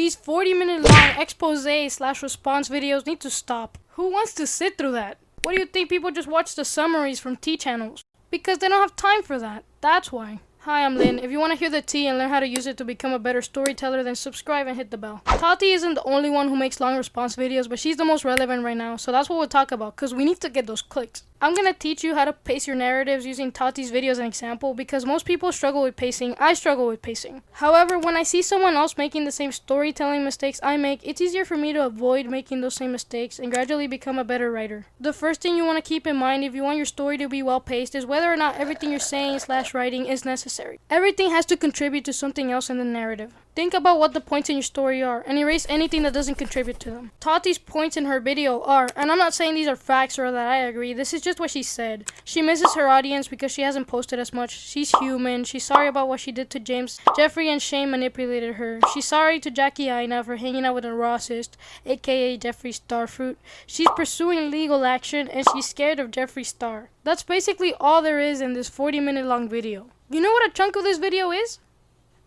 These 40-minute long expose/response videos need to stop. Who wants to sit through that? What do you think people just watch the summaries from T channels? Because they don't have time for that. That's why. Hi, I'm Lynn. If you want to hear the tea and learn how to use it to become a better storyteller, then subscribe and hit the bell. Tati isn't the only one who makes long response videos, but she's the most relevant right now, so that's what we'll talk about, because we need to get those clicks. I'm going to teach you how to pace your narratives using Tati's video as an example, because most people struggle with pacing. I struggle with pacing. However, when I see someone else making the same storytelling mistakes I make, it's easier for me to avoid making those same mistakes and gradually become a better writer. The first thing you want to keep in mind if you want your story to be well paced is whether or not everything you're saying/writing is necessary. Everything has to contribute to something else in the narrative. Think about what the points in your story are and erase anything that doesn't contribute to them. Tati's points in her video are, and I'm not saying these are facts or that I agree, this is just what she said. She misses her audience because she hasn't posted as much. She's human. She's sorry about what she did to James. Jeffree and Shane manipulated her. She's sorry to Jackie Aina for hanging out with a racist, aka Jeffree Starfruit. She's pursuing legal action and she's scared of Jeffree Star. That's basically all there is in this 40-minute long video. You know what a chunk of this video is?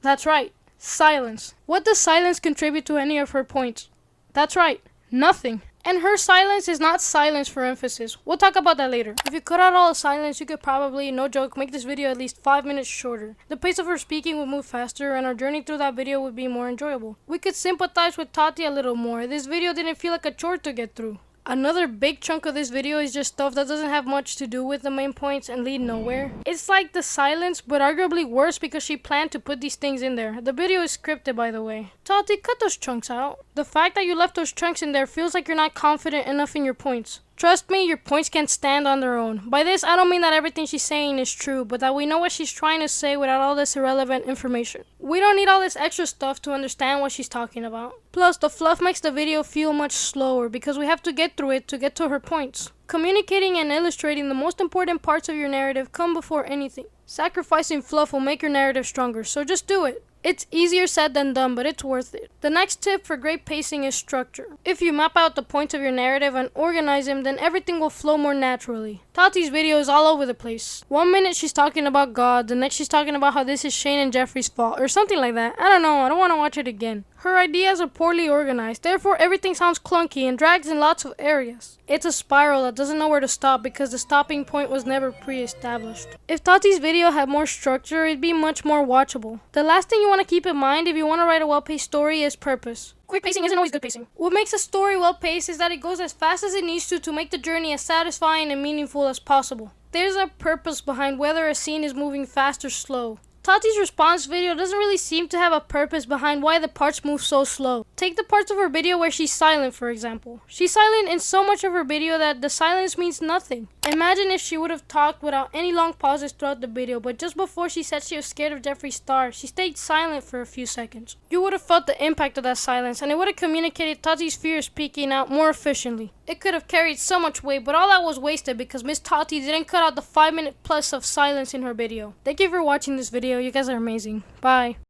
That's right. Silence. What does silence contribute to any of her points? That's right, nothing. And her silence is not silence for emphasis. We'll talk about that later. If you cut out all the silence, you could probably, no joke, make this video at least 5 minutes shorter. The pace of her speaking would move faster and our journey through that video would be more enjoyable. We could sympathize with Tati a little more. This video didn't feel like a chore to get through. Another big chunk of this video is just stuff that doesn't have much to do with the main points and lead nowhere. It's like the silence, but arguably worse because she planned to put these things in there. The video is scripted, by the way. Tati, cut those chunks out. The fact that you left those chunks in there feels like you're not confident enough in your points. Trust me, your points can stand on their own. By this, I don't mean that everything she's saying is true, but that we know what she's trying to say without all this irrelevant information. We don't need all this extra stuff to understand what she's talking about. Plus, the fluff makes the video feel much slower because we have to get through it to get to her points. Communicating and illustrating the most important parts of your narrative come before anything. Sacrificing fluff will make your narrative stronger, so just do it. It's easier said than done, but it's worth it. The next tip for great pacing is structure. If you map out the points of your narrative and organize them, then everything will flow more naturally. Tati's video is all over the place. 1 minute she's talking about God, the next she's talking about how this is Shane and Jeffree's fault, or something like that. I don't know, I don't want to watch it again. Her ideas are poorly organized, therefore everything sounds clunky and drags in lots of areas. It's a spiral that doesn't know where to stop because the stopping point was never pre-established. If Tati's video had more structure, it'd be much more watchable. The last thing you want to keep in mind if you want to write a well-paced story is purpose. Quick pacing isn't always good pacing. What makes a story well-paced is that it goes as fast as it needs to make the journey as satisfying and meaningful as possible. There's a purpose behind whether a scene is moving fast or slow. Tati's response video doesn't really seem to have a purpose behind why the parts move so slow. Take the parts of her video where she's silent, for example. She's silent in so much of her video that the silence means nothing. Imagine if she would have talked without any long pauses throughout the video, but just before she said she was scared of Jeffree Star, she stayed silent for a few seconds. You would have felt the impact of that silence, and it would have communicated Tati's fear of speaking out more efficiently. It could have carried so much weight, but all that was wasted because Miss Tati didn't cut out the 5 minute plus of silence in her video. Thank you for watching this video. You guys are amazing. Bye.